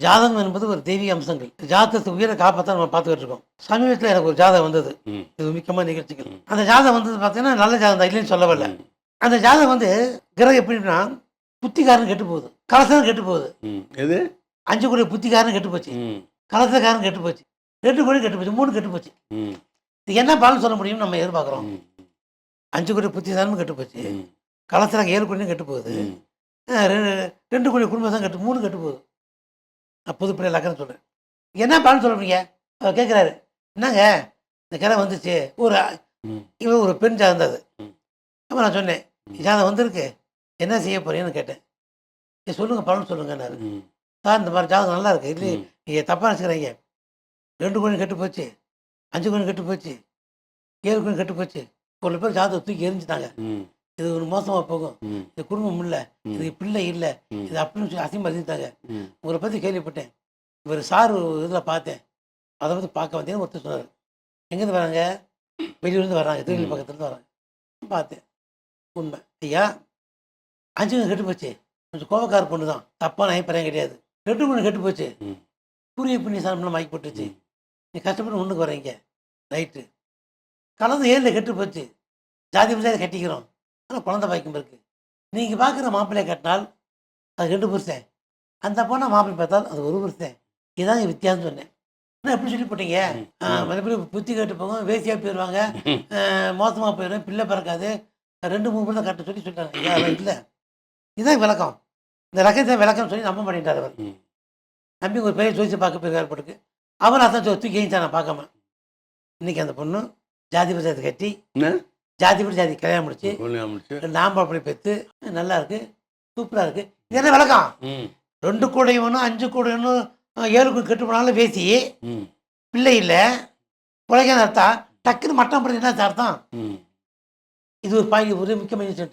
ஜாதகம் என்பது ஒரு தெய்வீக அம்சங்கள். ஜாதகத்தை உயிரை காப்பாற்ற நம்ம பார்த்துக்கிட்டு இருக்கோம். சமீபத்தில் எனக்கு ஒரு ஜாதகம் வந்தது. இது முக்கியமான நிகழ்ச்சிகள். அந்த ஜாதகம் வந்தது பார்த்தீங்கன்னா நல்ல ஜாதகம் தான், இல்லைன்னு சொல்ல வரல. அந்த ஜாதகம் வந்து கிரகம் எப்படின்னா புத்திக்காரன் கெட்டு போகுது, கலசம் கெட்டு போகுது. எது 5 கோடி புத்திக்காரன் கெட்டு போச்சு, கலசக்காரன் கெட்டு போச்சு, 2 கோடி கெட்டு போச்சு, 3 கெட்டு போச்சு. இது என்ன பலன் சொல்ல முடியும்னு நம்ம எதிர்பார்க்குறோம். 5 கோடி புத்திக்காரனும் கெட்டு போச்சு, கலசம் 7 கோடியும் கெட்டு போகுது, 2 கோடி குடும்பம் தான் கெட்டு 3 கெட்டு போகுது. நான் பொதுப்படை லக்கணம் சொல்கிறேன். என்ன பலன் சொல்கிறீங்க? அவர் கேட்குறாரு, என்னங்க இந்த கிரகம் வந்துச்சு, இவன் ஒரு பெண் ஜாதகம் அது. அப்போ நான் சொன்னேன், ஜாதகம் வந்திருக்கு, என்ன செய்ய போறீங்கன்னு கேட்டேன். சொல்லுங்கள் பலன் சொல்லுங்கன்னாரு. சார் இந்த மாதிரி ஜாதகம் நல்லா இருக்குது, இல்லையே நீங்கள் தப்பாக நினச்சிக்கிறீங்க, 2 கோடி கெட்டு போச்சு, 5 கோடி கெட்டு போச்சு, 7 கோடி கெட்டு போச்சு, ஒரு பேர் ஜாதகம் தூக்கி எரிஞ்சிட்டாங்க, இது ஒரு மோசமாக போகும், இது குடும்பம் இல்லை, இது பிள்ளை இல்லை, இது அப்படின்னு சொல்லி அசிங்கமாக எழுதிட்டாங்க. உங்களை பற்றி கேள்விப்பட்டேன், இவர் சார் இதில் பார்த்தேன், அதை பற்றி பார்க்க வந்தேன்னு ஒருத்தர் சொன்னார். எங்கேருந்து வராங்க? வெளியூர்லேருந்து வராங்க, திருநெல்வேலி பக்கத்துலேருந்து வராங்க. பார்த்தேன், உண்மை ஐயா 5 கோடி கெட்டு போச்சு, கொஞ்சம் கோபக்கார பொண்ணு தான், தப்பான அபிப்பிராயம் கிடையாது. 2 கோடி கெட்டு போச்சு, பூரிய புண்ணிய சாரம்லாம் வாங்கி போட்டுருச்சு, நீ கஷ்டப்பட்டு ஒன்றுக்கு வரீங்க, ரைட்டு. கலந்து 7 கெட்டு போச்சு, ஜாதி பிள்ளை கட்டிக்கிறோம், ஆனால் குழந்தை பாய்க்கும் இருக்கு. நீங்கள் பார்க்குற மாப்பிள்ளையை கட்டினால் அது 2 புருஷன், அந்த பொண்ணை மாப்பிள்ளை பார்த்தால் அது 1 புருஷன், இதுதான் வித்தியாசம் சொன்னேன். என்ன எப்படி சொல்லி போட்டீங்க? மறுபடியும் புத்தி கேட்டு போகும், வேசியாக போயிடுவாங்க, மோசமாக போயிடும், பிள்ளை பிறக்காது, 2-3 பேர் தான் கட்ட சொல்லிட்டாங்க. ஐயா அதெல்லாம் இல்லை, இதுதான் விளக்கம், இந்த ரகத்தை விளக்கம் சொல்லி நம்ப மாட்டேன்ட்டார் அவர். நம்பி ஒரு பெரிய ஜோசியை பார்க்க போய் ஏற்பட்டுக்கு அவர் அதான் தூக்கி எழுந்தா நான் பார்க்காம. இன்னைக்கு அந்த பொண்ணு ஜாதி பஞ்சாயத்து கட்டி ஜாதி கல்யாணம் முடிச்சு நாம்பாப்படி பெற்று நல்லா இருக்கு, சூப்பராக இருக்கு. இது என்ன விளக்கம்? 2 கோடி ஒன்றும் 5 கோடி ஒன்றும் 7 கோடி கெட்டு போனாலும் பேசி பிள்ளை இல்லை உலகம் அர்த்தம், டக்குன்னு மட்டம் பண்ணி என்ன அர்த்தம்? இது ஒரு முக்கியமான